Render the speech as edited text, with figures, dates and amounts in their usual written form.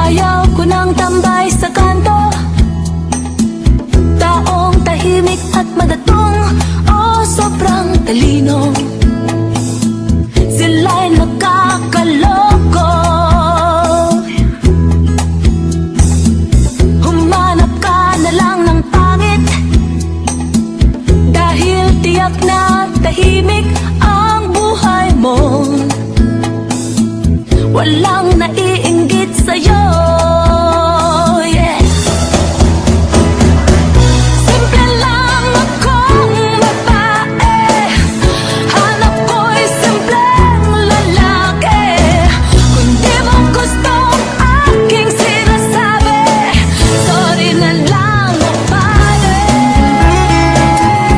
Ayaw ko nang tambay sa kanto, taong tahimik at madatong, o sobrang talino. Sila'y nakakaloko. Humanap ka na lang ng pangit, dahil tiyak na tahimik ang buhay mo. Walang naiinggit sa'yo.